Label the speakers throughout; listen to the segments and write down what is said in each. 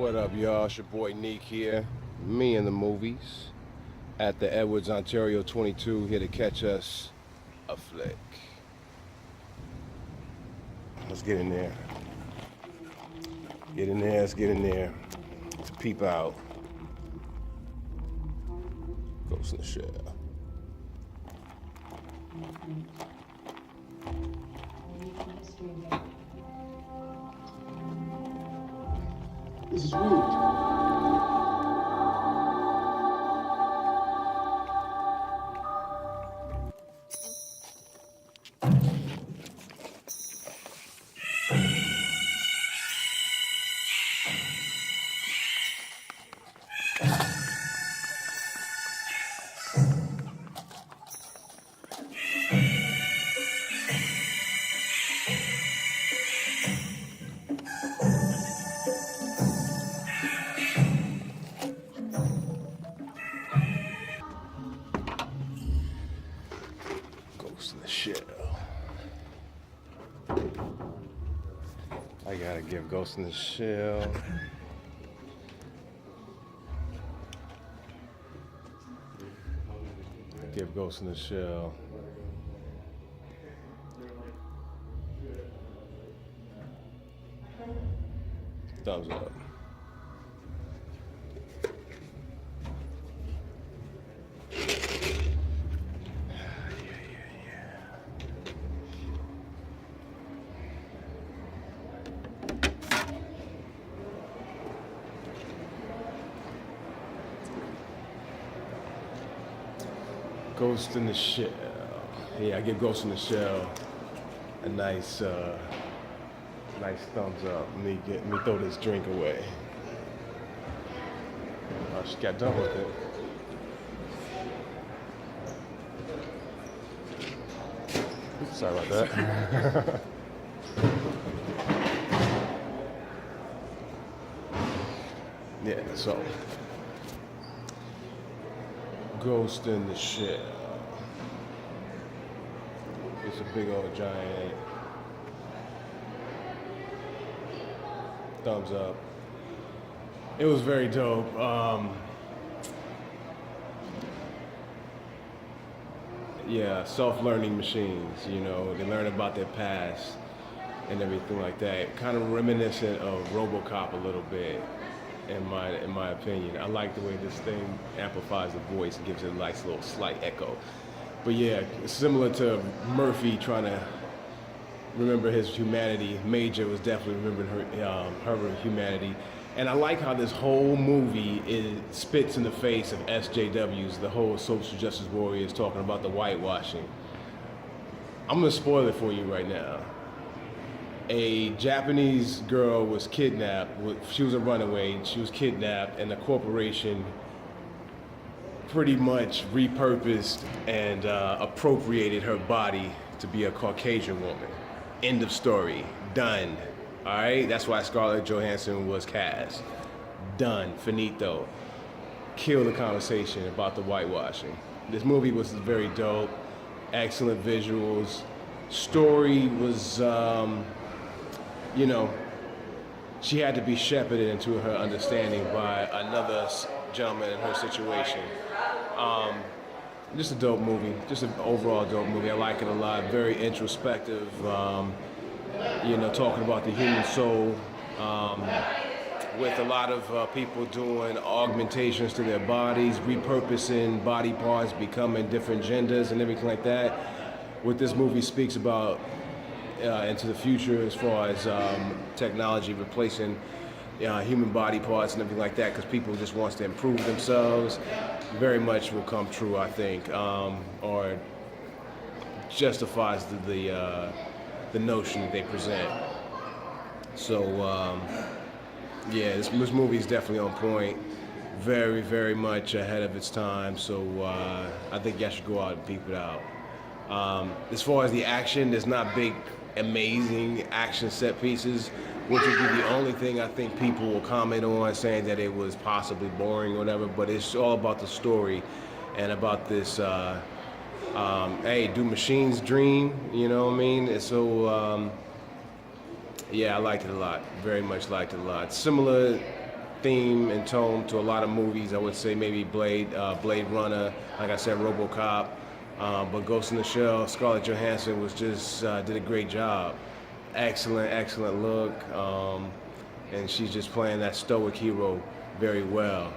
Speaker 1: What up, y'all? It's your boy Neek here. Me in the movies at the Edwards, Ontario 22, here to catch us a flick. Let's get in there. Get in there, let's get in there. Let's peep out. Ghost in the Shell.
Speaker 2: This is rude.
Speaker 1: Ghost in the Shell. I gotta give Ghost in the Shell. Give Ghost in the Shell. Thumbs up. Ghost in the Shell. Yeah, I give Ghost in the Shell a nice thumbs up. Let me throw this drink away. Oh, she got done with it. Oops, sorry about that. Yeah, so Ghost in the Shell. It's a big old giant. Thumbs up. It was very dope. Yeah, self-learning machines, you know, they learn about their past and everything like that. Kind of reminiscent of Robocop a little bit, in my opinion. I like the way this thing amplifies the voice and gives it a nice little slight echo. But yeah, similar to Murphy trying to remember his humanity, Major was definitely remembering her humanity. And I like how this whole movie spits in the face of SJWs, the whole social justice warriors talking about the whitewashing. I'm gonna spoil it for you right now. A Japanese girl was kidnapped. She was a runaway. She was kidnapped, and the corporation pretty much repurposed and appropriated her body to be a Caucasian woman. End of story. Done. All right? That's why Scarlett Johansson was cast. Done. Finito. Kill the conversation about the whitewashing. This movie was very dope. Excellent visuals. Story was, you know, she had to be shepherded into her understanding by another gentleman in her situation. Just a dope movie, just an overall dope movie. I like it a lot. Very introspective, you know, talking about the human soul, with a lot of people doing augmentations to their bodies, repurposing body parts, becoming different genders and everything like that. What this movie speaks about into the future as far as technology replacing human body parts and everything like that, because people just wants to improve themselves, very much will come true, I think, or justifies the notion that they present. So yeah, this movie is definitely on point, very, very much ahead of its time. So I think y'all should go out and peep it out. As far as the action, there's not big, amazing action set pieces, which would be the only thing I think people will comment on, saying that it was possibly boring or whatever, but it's all about the story and about this, hey, do machines dream, you know what I mean? And so, yeah, I liked it a lot, very much liked it a lot. Similar theme and tone to a lot of movies. I would say maybe Blade Runner, like I said, Robocop. But Ghost in the Shell, Scarlett Johansson was just did a great job. Excellent look, and she's just playing that stoic hero very well.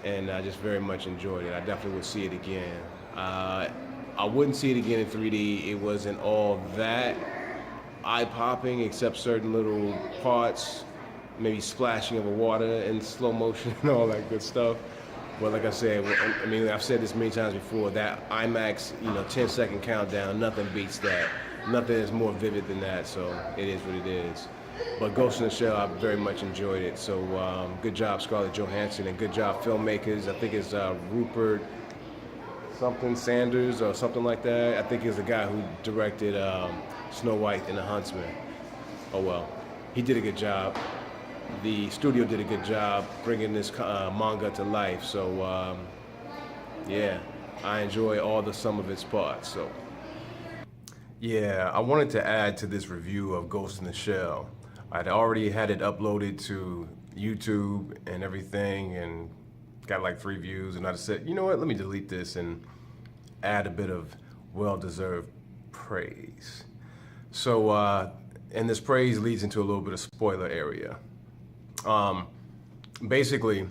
Speaker 1: And I just very much enjoyed it. I definitely would see it again. I wouldn't see it again in 3D. It wasn't all that eye-popping, except certain little parts, maybe splashing of the water in slow motion and all that good stuff. But like I said, I mean, I've said this many times before, that IMAX, 10-second countdown, nothing beats that. Nothing is more vivid than that, so it is what it is. But Ghost in the Shell, I very much enjoyed it. So good job, Scarlett Johansson, and good job, filmmakers. I think it's Rupert something Sanders or something like that. I think he's the guy who directed Snow White and the Huntsman. Oh well, he did a good job. The studio did a good job bringing this manga to life. So yeah, I enjoy all the sum of its parts. So yeah, I wanted to add to this review of Ghost in the Shell. I'd already had it uploaded to YouTube and everything, and got like 3 views, and I just said, you know what, let me delete this and add a bit of well-deserved praise. So, and this praise leads into a little bit of spoiler area. Basically,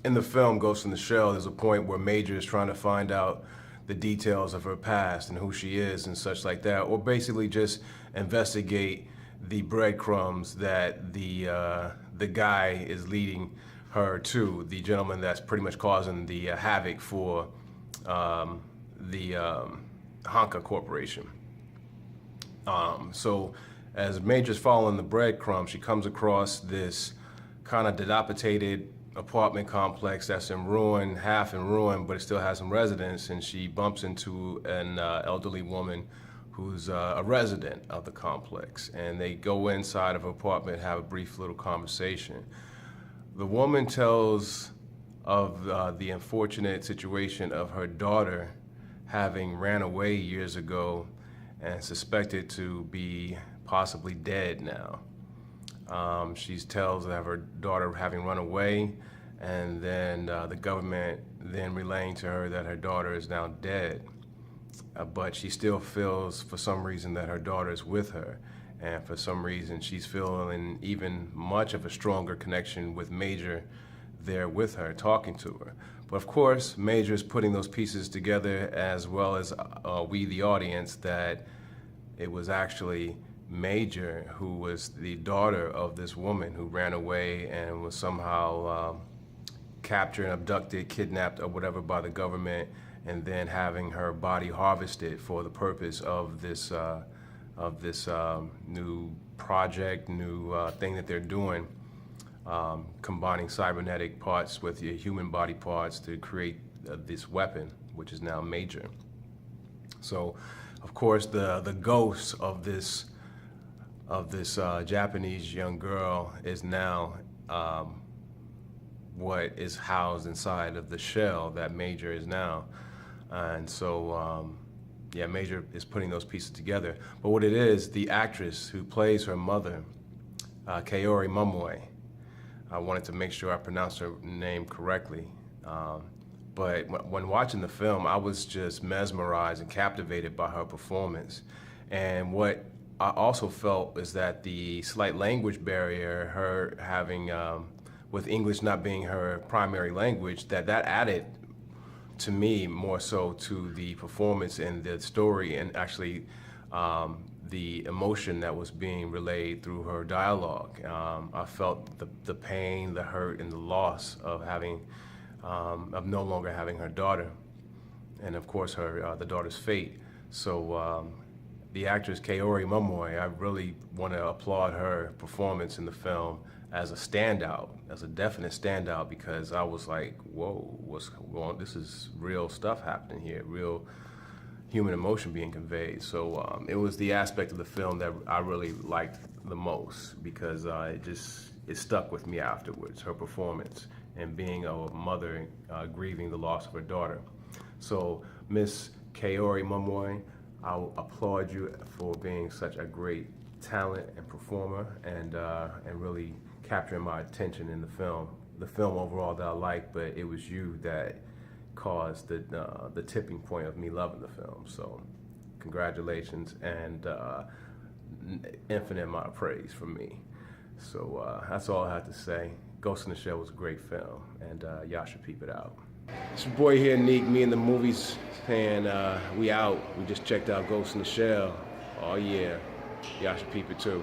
Speaker 1: in the film Ghost in the Shell, there's a point where Major is trying to find out the details of her past and who she is and such like that, or basically just investigate the breadcrumbs that the guy is leading her to, the gentleman that's pretty much causing the havoc for the Honka Corporation. So as Major's following the breadcrumbs, she comes across this kind of dilapidated apartment complex that's in ruin, half in ruin, but it still has some residents, and she bumps into an elderly woman who's a resident of the complex, and they go inside of her apartment, have a brief little conversation. The woman tells of the unfortunate situation of her daughter having ran away years ago and suspected to be possibly dead now. She tells of her daughter having run away, and then the government then relaying to her that her daughter is now dead. But she still feels, for some reason, that her daughter is with her. And for some reason, she's feeling even much of a stronger connection with Major there with her, talking to her. But of course, Major is putting those pieces together, as well as we, the audience, that it was actually Major who was the daughter of this woman who ran away and was somehow captured, abducted, kidnapped, or whatever by the government, and then having her body harvested for the purpose of this new project, new thing that they're doing, combining cybernetic parts with your human body parts to create this weapon, which is now Major. So, of course, the ghost of this Japanese young girl is now what is housed inside of the shell that Major is now. And so, yeah, Major is putting those pieces together. But what it is, the actress who plays her mother, Kaori Momoe, I wanted to make sure I pronounced her name correctly. But when watching the film, I was just mesmerized and captivated by her performance. And what I also felt is that the slight language barrier, her having, with English not being her primary language, that added to me more so to the performance and the story, and actually the emotion that was being relayed through her dialogue. I felt the pain, the hurt, and the loss of having, of no longer having her daughter, and of course her the daughter's fate. So the actress Kaori Momoe, I really want to applaud her performance in the film as a standout, as a definite standout, because I was like, whoa, what's going on? This is real stuff happening here, real human emotion being conveyed. So it was the aspect of the film that I really liked the most, because it stuck with me afterwards, her performance, and being a mother grieving the loss of her daughter. So Miss Kaori Momoe, I applaud you for being such a great talent and performer, and really capturing my attention in the film. The film overall that I liked, but it was you that caused the tipping point of me loving the film. So, congratulations and infinite amount of praise from me. So that's all I have to say. Ghost in the Shell was a great film, and y'all should peep it out. It's your boy here, Neek. Me and the movies saying we out. We just checked out Ghost in the Shell. Oh yeah, y'all should peep it too.